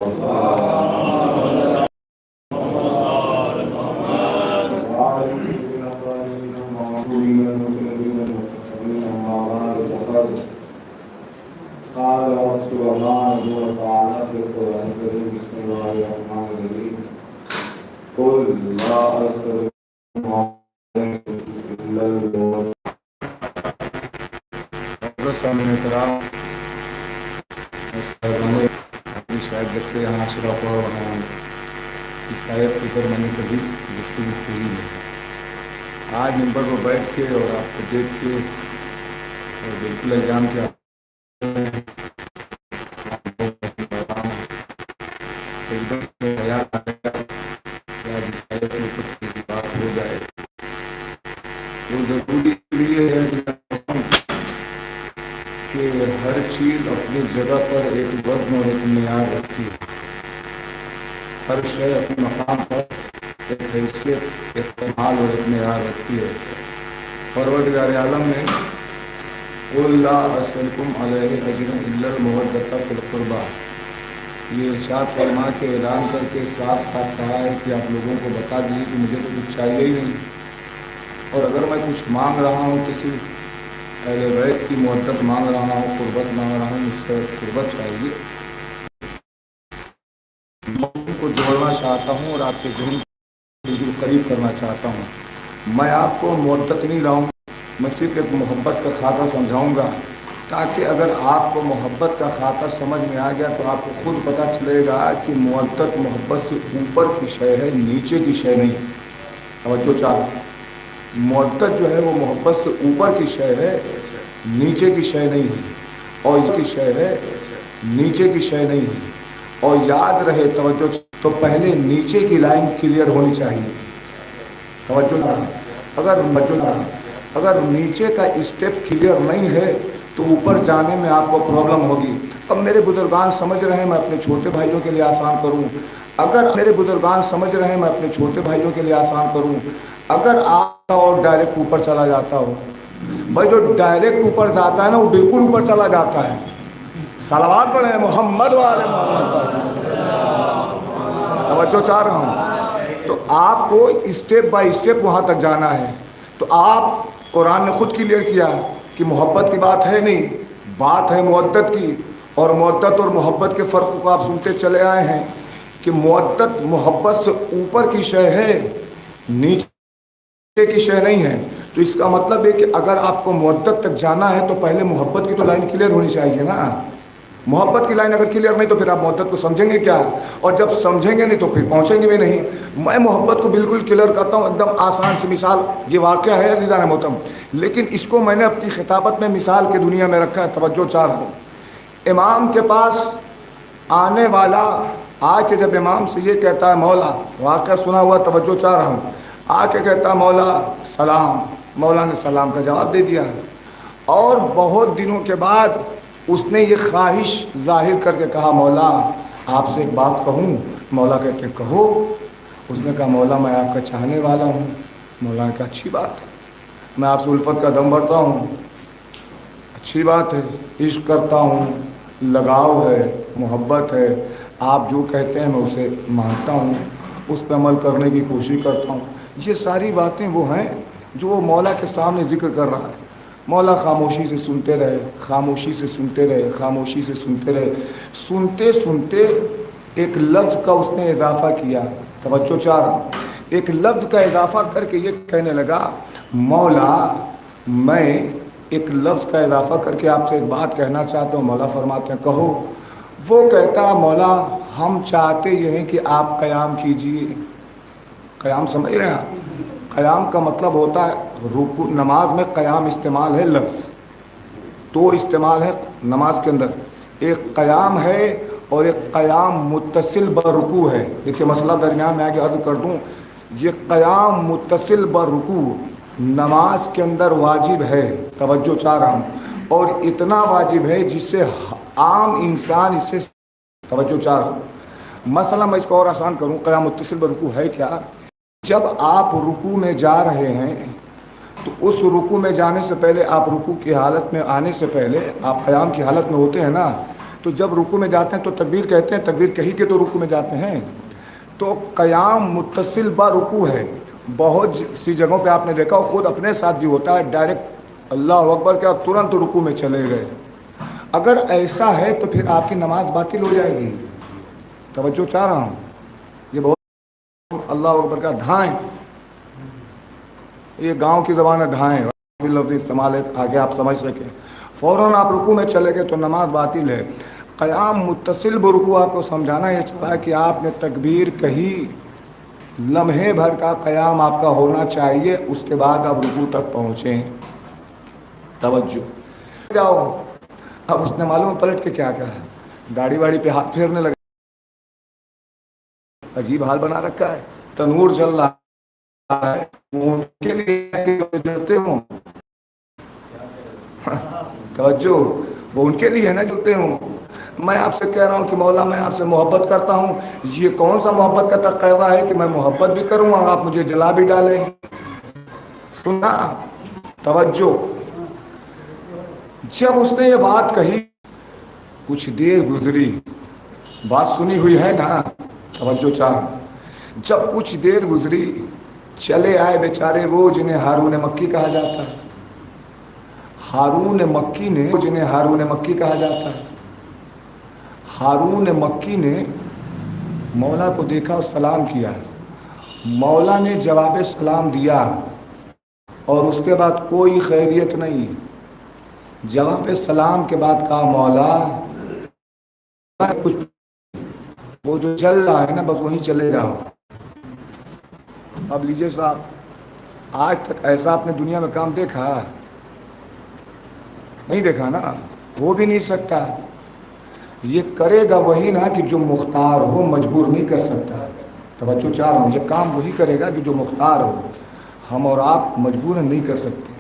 قال سبحانه وتعالى في القرآن الكريم بسم الله الرحمن الرحيم قل لا أستغفر إلا الله. شاید جب سے یہاں شروع ہوا وہاں اس آیت کے اوپر میں نے کبھی گفتگو کی ہے. آج نمبر پر بیٹھ کے اور آپ کو دیکھ کے اور بالکل ایگزام کے بات ہو جائے وہ ضروری ہے کہ ہر چیز اپنی جگہ پر ایک وزن اور ایک معیار رکھتی ہے. ہر شے اپنے مقام پر ایک حیثیت ایک کمال اور ایک معیار رکھتی ہے. پروردگار عالم نے قل لا اسألکم علیہ اجرا الا المودۃ فی القربى یہ ارشاد فرما کے اعلان کر کے صاف صاف کہا ہے کہ آپ لوگوں کو بتا دیجیے کہ مجھے تو کچھ چاہیے ہی نہیں, اور اگر میں کچھ مانگ رہا ہوں کسی اہل بیت کی محبت مانگ رہا ہوں, قربت مانگ رہا ہوں, مجھ سے قربت چاہیے. میں ان کو جوڑنا چاہتا ہوں اور آپ کے ذہن کو بالکل قریب کرنا چاہتا ہوں. میں آپ کو محبت نہیں لاؤں, میں صرف ایک محبت کا خاطر سمجھاؤں گا تاکہ اگر آپ کو محبت کا خاطر سمجھ میں آ گیا تو آپ کو خود پتہ چلے گا کہ محبت سے اوپر کی شے ہے, نیچے کی شے نہیں. توجہ چاہیے, محبت جو ہے وہ محبت سے اوپر کی شے ہے, نیچے کی شے نہیں ہے. اور یہ کی شے ہے, نیچے کی شے نہیں ہے. اور یاد رہے توجہ تو پہلے نیچے کی لائن کلیئر ہونی چاہیے. توجہ اگر نیچے کا اسٹیپ کلیئر نہیں ہے تو اوپر جانے میں آپ کو پرابلم ہوگی. اب میرے بزرگان سمجھ رہے ہیں, میں اپنے چھوٹے بھائیوں کے لیے آسان کروں. اگر میرے بزرگان سمجھ رہے ہیں, میں اپنے چھوٹے بھائیوں کے لیے آسان کروں. اگر آپ اور ڈائریکٹ اوپر چلا جاتا ہو, بھائی جو ڈائریکٹ اوپر جاتا ہے نا وہ بالکل اوپر چلا جاتا ہے. صلوات پڑھیں محمد والے محمد. توجہ چاہ رہا ہوں. تو آپ کو اسٹیپ بائی اسٹیپ وہاں تک جانا ہے. تو آپ قرآن نے خود کلیئر کیا کہ محبت کی بات ہے نہیں, بات ہے مودت کی. اور مودت اور محبت کے فرق کو آپ سنتے چلے آئے ہیں کہ مودت محبت سے اوپر کی شے ہے, نیچے کی شے نہیں ہے. تو اس کا مطلب ہے کہ اگر آپ کو مودت تک جانا ہے تو پہلے محبت کی تو لائن کلیئر ہونی چاہیے نا. محبت کی لائن اگر کلیئر نہیں تو پھر آپ محبت کو سمجھیں گے کیا, اور جب سمجھیں گے نہیں تو پھر پہنچیں گے بھی نہیں. میں محبت کو بالکل کلیئر کرتا ہوں, ایک دم آسان سی مثال. یہ واقعہ ہے عزیزان محترم, لیکن اس کو میں نے اپنی خطابت میں مثال کی دنیا میں رکھا ہے. توجہ چاہ رہا ہوں. امام کے پاس آنے والا آ کے جب امام سے یہ کہتا ہے مولا, واقعہ سنا ہوا, توجہ چاہ رہا ہوں, آ کے کہتا ہے مولا سلام. مولا نے سلام کا جواب دے دیا, اور بہت دنوں کے بعد اس نے یہ خواہش ظاہر کر کے کہا مولا آپ سے ایک بات کہوں. مولا کہتے ہیں کہو. اس نے کہا مولا میں آپ کا چاہنے والا ہوں. مولا نے کہا اچھی بات ہے, میں آپ سے الفت کا دم بھرتا ہوں, اچھی بات ہے, عشق کرتا ہوں, لگاؤ ہے, محبت ہے, آپ جو کہتے ہیں میں اسے مانتا ہوں, اس پہ عمل کرنے کی کوشش کرتا ہوں. یہ ساری باتیں وہ ہیں جو وہ مولا کے سامنے ذکر کر رہا ہے. مولا خاموشی سے سنتے رہے, خاموشی سے سنتے رہے, خاموشی سے سنتے رہے. سنتے سنتے ایک لفظ کا اس نے اضافہ کیا. توجہ چاہ رہا ہوں. ایک لفظ کا اضافہ کر کے یہ کہنے لگا مولا میں ایک لفظ کا اضافہ کر کے آپ سے ایک بات کہنا چاہتا ہوں. مولا فرماتے ہیں کہو. وہ کہتا مولا ہم چاہتے یہ ہیں کہ آپ قیام کیجئے. قیام سمجھ رہے ہیں آپ؟ قیام کا مطلب ہوتا ہے رکوع. نماز میں قیام استعمال ہے لفظ, دو استعمال ہے نماز کے اندر, ایک قیام ہے اور ایک قیام متصل برکوع ہے. دیکھیے مسئلہ درمیان میں آگے عرض کر دوں. یہ قیام متصل برکوع نماز کے اندر واجب ہے. توجہ چاہ رہا ہوں. اور اتنا واجب ہے جس سے عام انسان اسے توجہ چاہ رہا ہوں. مسئلہ میں اس کو اور آسان کروں. قیام متصل برکوع ہے کیا؟ جب آپ رکوع میں جا رہے ہیں تو اس رکوع میں جانے سے پہلے, آپ رکوع کی حالت میں آنے سے پہلے آپ قیام کی حالت میں ہوتے ہیں نا, تو جب رکوع میں جاتے ہیں تو تکبیر کہتے ہیں, تکبیر کہی کے تو رکوع میں جاتے ہیں. تو قیام متصل با رکوع ہے. بہت سی جگہوں پہ آپ نے دیکھا خود اپنے ساتھ بھی ہوتا ہے, ڈائریکٹ اللہ اکبر کیا ترنت رکوع میں چلے گئے. اگر ایسا ہے تو پھر آپ کی نماز باطل ہو جائے گی. توجہ چاہ رہا ہوں, یہ بہت اللہ اکبر کا دھائیں, یہ گاؤں کی زبان ہے دھائیں, لفظ استعمال ہے آگے آپ سمجھ سکیں. فوراً آپ رکوع میں چلے گئے تو نماز باطل ہے. قیام متصل برکوع آپ کو سمجھانا یہ چاہ رہا ہے کہ آپ نے تکبیر کہی, لمحے بھر کا قیام آپ کا ہونا چاہیے, اس کے بعد آپ رکوع تک پہنچیں. توجہ جاؤ. اب اس نے معلوم پلٹ کے کیا کہا, داڑھی واڑی پہ ہاتھ پھیرنے لگا, عجیب حال بنا رکھا ہے. تنور جل رہا ہے, ان کے لیے جلتے ہوں, توجہ, وہ ان کے لیے ہے نا جلتے ہوں. میں آپ سے کہہ رہا ہوں کہ مولا میں آپ سے محبت کرتا ہوں, یہ کون سا محبت کا تقاضا ہے کہ میں محبت بھی کروں اور آپ مجھے جلا بھی ڈالیں. سننا, توجہ. جب اس نے یہ بات کہی کچھ دیر گزری, بات سنی ہوئی ہے نا, توجہ چاہ. جب کچھ دیر گزری چلے آئے بیچارے وہ جنہیں ہارون مکی کہا جاتا ہے. ہارون مکی نے, جنہیں ہارون مکی کہا جاتا ہے, ہارون مکی نے مولا کو دیکھا اور سلام کیا. مولا نے جواب سلام دیا اور اس کے بعد کوئی خیریت نہیں. جواب سلام کے بعد کہا مولا کچھ, وہ جو چل رہا ہے نا بس وہیں چلے جاؤ. اب لیجیے صاحب, آج تک ایسا آپ نے دنیا میں کام دیکھا؟ نہیں دیکھا نا, ہو بھی نہیں سکتا. یہ کرے گا وہی نا کہ جو مختار ہو, مجبور نہیں کر سکتا. توجہ چاہ رہا ہوں, یہ کام وہی کرے گا کہ جو مختار ہو, ہم اور آپ مجبور نہیں کر سکتے.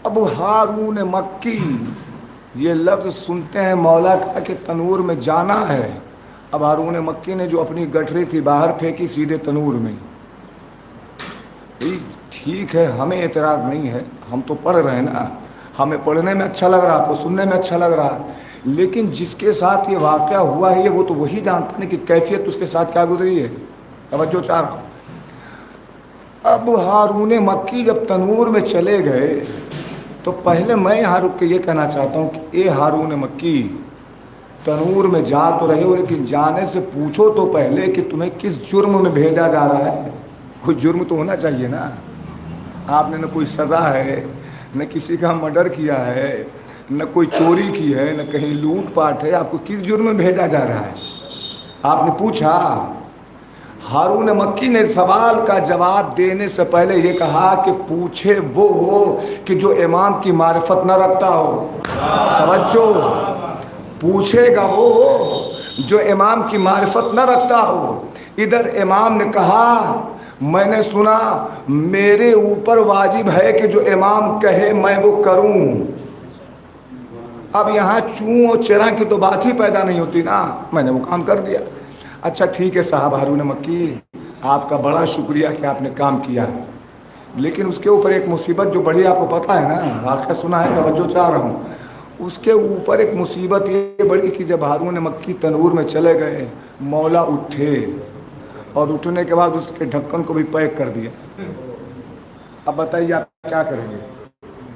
اب ہارون مکی یہ لفظ سنتے ہیں مولا کا کہ تنور میں جانا ہے. اب ہارون مکی نے جو اپنی گٹھری تھی باہر پھینکی سیدھے تنور میں. ٹھیک ہے, ہمیں اعتراض نہیں ہے, ہم تو پڑھ رہے ہیں نا, ہمیں پڑھنے میں اچھا لگ رہا, آپ کو سننے میں اچھا لگ رہا. لیکن جس کے ساتھ یہ واقعہ ہوا ہے وہ تو وہی جانتا ہے کہ کیفیت اس کے ساتھ کیا گزری ہے. توجہ چاہ رہا ہوں. اب ہارون مکی جب تنور میں چلے گئے تو پہلے میں یہاں رک کے یہ کہنا چاہتا ہوں کہ اے ہارون مکی, تنور میں جا تو رہے ہو لیکن جانے سے پوچھو تو پہلے کہ تمہیں کس جرم میں بھیجا جا رہا ہے. کوئی جرم تو ہونا چاہیے نا. آپ نے نہ کوئی سزا ہے, نہ کسی کا مرڈر کیا ہے, نہ کوئی چوری کی ہے, نہ کہیں لوٹ پاٹ ہے. آپ کو کس جرم میں بھیجا جا رہا ہے آپ نے پوچھا. ہارون مکی نے سوال کا جواب دینے سے پہلے یہ کہا کہ پوچھے وہ ہو کہ جو امام کی معرفت نہ رکھتا ہو. توجہ, پوچھے گا وہ ہو جو امام کی معرفت نہ رکھتا ہو. ادھر امام نے کہا میں نے سنا میرے اوپر واجب ہے کہ جو امام کہے میں وہ کروں. اب یہاں چوں اور چراں کی تو بات ہی پیدا نہیں ہوتی نا, میں نے وہ کام کر دیا. اچھا ٹھیک ہے صاحب ہارون مکی, آپ کا بڑا شکریہ کہ آپ نے کام کیا, لیکن اس کے اوپر ایک مصیبت جو بڑی آپ کو پتہ ہے نا, واقعہ سنا ہے, توجہ چاہ رہا ہوں. اس کے اوپر ایک مصیبت یہ بڑی کہ جب ہارون مکی تنور میں چلے گئے مولا اٹھے اور اٹھنے کے بعد اس کے ڈھکن کو بھی پیک کر دیا. اب بتائیے آپ کیا کریں گے؟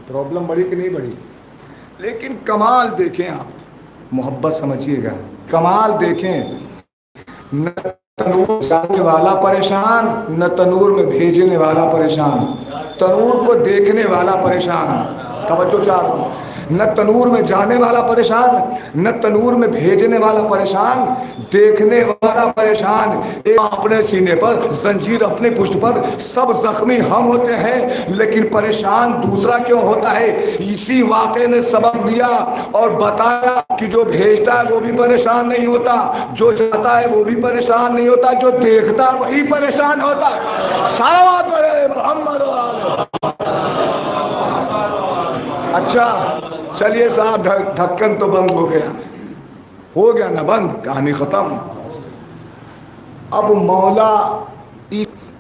پرابلم بڑی کہ نہیں بڑی؟ لیکن کمال دیکھیں آپ, محبت سمجھیے گا, کمال دیکھیں. نہ تنور جانے والا پریشان, نہ تنور میں بھیجنے والا پریشان, تنور کو دیکھنے والا پریشان. توجہ چاہ رہا ہوں, نہ تنور میں جانے والا پریشان, نہ تنور میں بھیجنے والا پریشان, دیکھنے والا پریشان. اپنے سینے پر زنجیر, اپنے پشت پر, سب زخمی ہم ہوتے ہیں لیکن پریشان دوسرا کیوں ہوتا ہے؟ اسی واقعے نے سبق دیا اور بتایا کہ جو بھیجتا ہے وہ بھی پریشان نہیں ہوتا, جو جاتا ہے وہ بھی پریشان نہیں ہوتا, جو دیکھتا ہے وہی پریشان ہوتا ہے. صلوات پڑھے محمد. اچھا چلیے صاحب, ڈھکن تو بند ہو گیا نا بند, کہانی ختم. اب مولا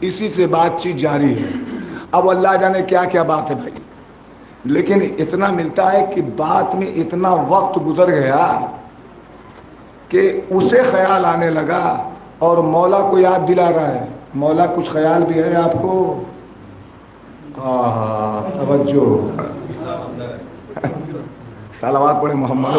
اسی سے بات چیت جاری ہے. اب اللہ جانے کیا کیا بات ہے بھائی, لیکن اتنا ملتا ہے کہ بات میں اتنا وقت گزر گیا کہ اسے خیال آنے لگا اور مولا کو یاد دلا رہا ہے. مولا کچھ خیال بھی ہے آپ کو؟ توجہ. صلوات پڑھے محمد.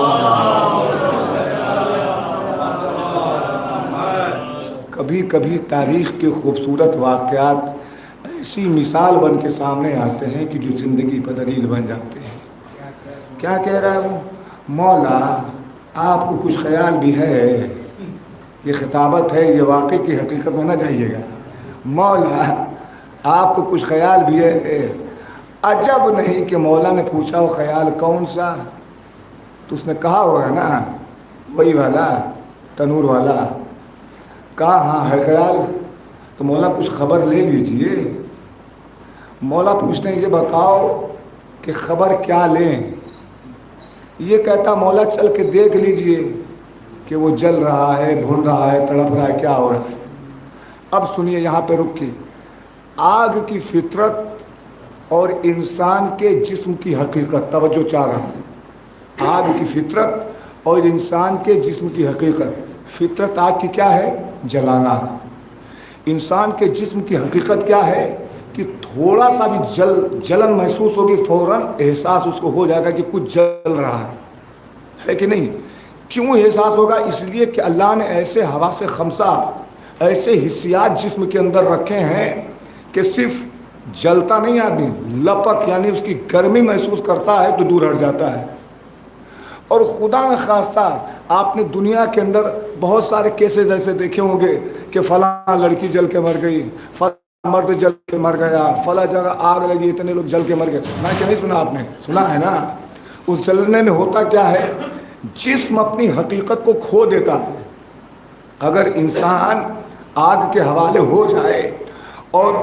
کبھی کبھی تاریخ کے خوبصورت واقعات ایسی مثال بن کے سامنے آتے ہیں کہ جو زندگی پر دلیل بن جاتے ہیں. کیا کہہ رہا ہے وہ؟ مولا آپ کو کچھ خیال بھی ہے. یہ خطابت ہے، یہ واقعی کی حقیقت میں نہ جائیے گا. مولا آپ کو کچھ خیال بھی ہے. عجب نہیں کہ مولا نے پوچھا وہ خیال کون سا؟ تو اس نے کہا ہوگا نا وہی والا، تنور والا. کہا ہاں ہے خیال. تو مولا کچھ خبر لے لیجئے. مولا پوچھتے ہیں یہ بتاؤ کہ خبر کیا لیں؟ یہ کہتا مولا چل کے دیکھ لیجئے کہ وہ جل رہا ہے، بھن رہا ہے، تڑپ رہا ہے، کیا ہو رہا ہے. اب سنیے یہاں پہ رک کے. آگ کی فطرت اور انسان کے جسم کی حقیقت، توجہ چاہ رہا ہوں. آگ کی فطرت اور انسان کے جسم کی حقیقت. فطرت آگ کی کیا ہے؟ جلانا. انسان کے جسم کی حقیقت کیا ہے؟ کہ تھوڑا سا بھی جلن محسوس ہوگی فوراً احساس اس کو ہو جائے گا کہ کچھ جل رہا ہے کہ نہیں؟ کیوں احساس ہوگا؟ اس لیے کہ اللہ نے ایسے حواس خمسہ، ایسے حسیات جسم کے اندر رکھے ہیں کہ صرف جلتا نہیں آدمی، لپک یعنی اس کی گرمی محسوس کرتا ہے تو دور ہٹ جاتا ہے. اور خدا نہ خواستہ آپ نے دنیا کے اندر بہت سارے کیسز ایسے دیکھے ہوں گے کہ فلاں لڑکی جل کے مر گئی، فلاں مرد جل کے مر گیا، فلاں جگہ آگ لگی، اتنے لوگ جل کے مر گئے. سنا کہ نہیں سنا؟ آپ نے سنا ہے نا. اس جلنے میں ہوتا کیا ہے؟ جسم اپنی حقیقت کو کھو دیتا ہے. اگر انسان آگ کے حوالے ہو جائے اور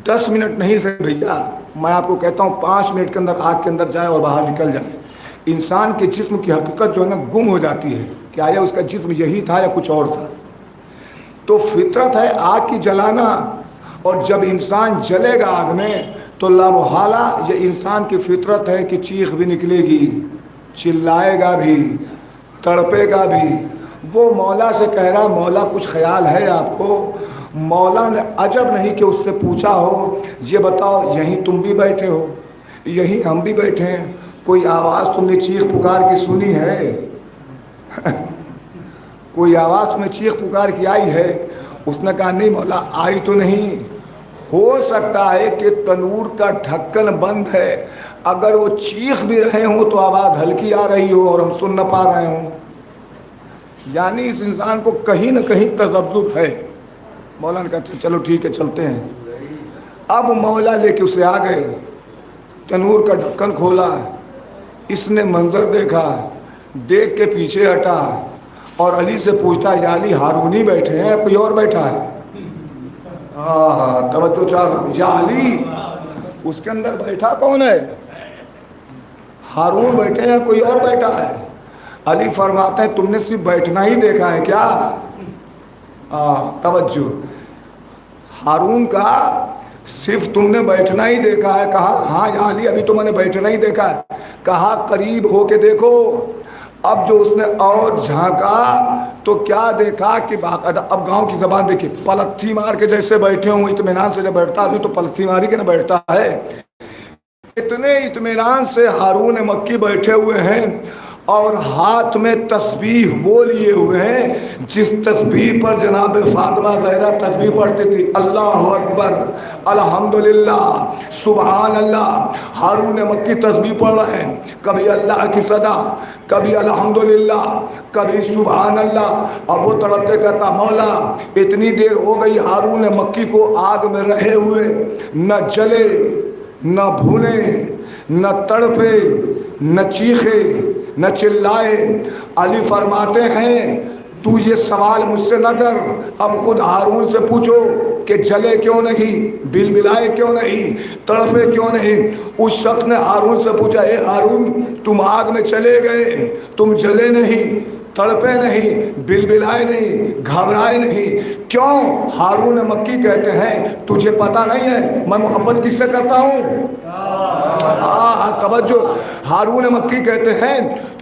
10 منٹ نہیں سے بھیا، میں آپ کو کہتا ہوں 5 منٹ کے اندر آگ کے اندر جائے اور باہر نکل جائے، انسان کے جسم کی حقیقت جو ہے نا گم ہو جاتی ہے کہ آیا اس کا جسم یہی تھا یا کچھ اور تھا. تو فطرت ہے آگ کی جلانا، اور جب انسان جلے گا آگ میں تو لا محالہ یہ انسان کی فطرت ہے کہ چیخ بھی نکلے گی، چلائے گا بھی، تڑپے گا بھی. وہ مولا سے کہہ رہا مولا کچھ خیال ہے آپ کو؟ مولا نے عجب نہیں کہ اس سے پوچھا ہو یہ بتاؤ یہیں تم بھی بیٹھے ہو، یہیں ہم بھی بیٹھے ہیں، کوئی آواز تم نے چیخ پکار کی سنی ہے؟ کوئی آواز تمہیں چیخ پکار کی آئی ہے؟ اس نے کہا نہیں مولا آئی تو نہیں. ہو سکتا ہے کہ تنور کا ڈھکن بند ہے، اگر وہ چیخ بھی رہے ہوں تو آواز ہلکی آ رہی ہو اور ہم سن نہ پا رہے ہوں. یعنی اس انسان کو کہیں نہ کہیں تذبذب ہے. مولا نے کہا چلو ٹھیک ہے چلتے ہیں. اب مولا لے کے اسے آ گئے، تنور کا ڈھکن کھولا، اس نے منظر دیکھا، دیکھ کے پیچھے ہٹا اور علی سے پوچھتا یا علی ہارونی بیٹھے ہیں یا کوئی اور بیٹھا ہے؟ توجہ چاہ رہا ہوں. یا علی اس کے اندر بیٹھا کون ہے؟ ہارون بیٹھے ہیں یا کوئی اور بیٹھا ہے؟ علی فرماتے ہیں تم نے صرف بیٹھنا ہی دیکھا ہے کیا؟ توجہ. ہارون کا صرف تم نے بیٹھنا ہی دیکھا ہے؟ کہا ہاں یا علی ابھی تو میں نے بیٹھنا ہی دیکھا ہے. کہا قریب ہو کے دیکھو. اب جو اس نے اور جھانکا تو کیا دیکھا کہ باقاعدہ اب گاؤں کی زبان دیکھیں، پلتھی مار کے جیسے بیٹھے ہوں، اطمینان سے جب بیٹھتا ہے تو پلتھی ماری کے نہ بیٹھتا ہے. اتنے اطمینان سے ہارون مکی بیٹھے ہوئے ہیں اور ہاتھ میں تسبیح وہ لیے ہوئے ہیں جس تسبیح پر جناب فاطمہ زہرا تسبیح پڑھتی تھی، اللہ اکبر، الحمدللہ، سبحان اللہ. ہارون مکی تسبیح پڑھ رہے ہیں، کبھی اللہ کی صدا، کبھی الحمدللہ، کبھی سبحان اللہ. اب وہ تڑپ کے کہتا مولا اتنی دیر ہو گئی ہارون مکی کو آگ میں رہے ہوئے، نہ جلے، نہ بھونے، نہ تڑپے، نہ چیخے، نہ چلائے. علی فرماتے ہیں تو یہ سوال مجھ سے نہ کر، اب خود ہارون سے پوچھو کہ جلے کیوں نہیں، بلبلائے کیوں نہیں، تڑپے کیوں نہیں. اس شخص نے ہارون سے پوچھا اے ہارون تم آگ میں چلے گئے، تم جلے نہیں، تڑپے نہیں، بلبلائے نہیں، گھبرائے نہیں، کیوں؟ ہارون مکی کہتے ہیں تجھے پتہ نہیں ہے میں محبت کس سے کرتا ہوں؟ توجہ. ہارون مکی کہتے ہیں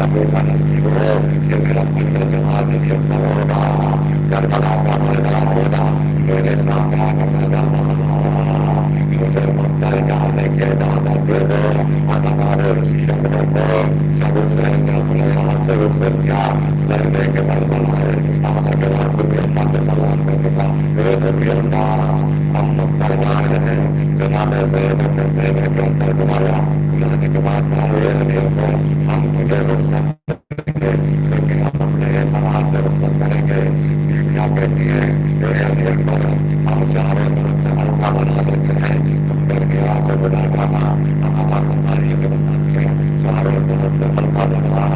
ایسا بیٹا نصیب ہو کہ میرا پہلے جواب یہ ہوگا کربلا کا میدان ہوگا میرے سامنے آ کر میدان ہوگا مجھے مقتل جانے کے اجازت دے دو اداکار اسی اپنے کو جب حسین نے اپنے یہاں سے اسے کیا لڑنے کے بعد بنائے آمد رات کو اللہ کے سلام کرنے کا اے نبی اللہ ہم مقتل جا رہے ہیں جناب زید نے سینے کے اندر گھمایا گھمانے کے بعد ہم تجھے رخصت لیکن ہم اپنے طرح سے رخصت کریں گے یہ کیا کہتی ہے اے علی اکبر ہم چاروں طرف سے ہلکا بنا لیتے ہیں تم کر کے آج سے بنا جانا ہماری بناتی ہے چاروں طرف سے ہلکا بنا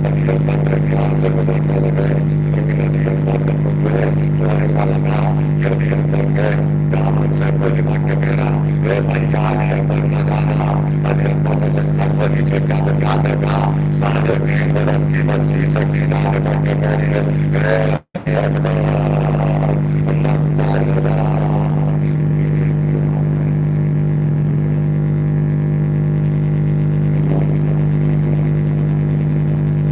علی اکبر کر کے آج سے گزرنے لگے لیکن علی اکبر جب گزرے تو ایسا لگا کہ علی اکبر کے دامن سے کوئی بات کہہ رہا اے بھائی علی اکبر نہ جانا علی اکبر نے جس سر کو نیچے کیا دے گا 3.5 برس کی بچی سکینہ نے بڑھ کے کہہ رہی ہے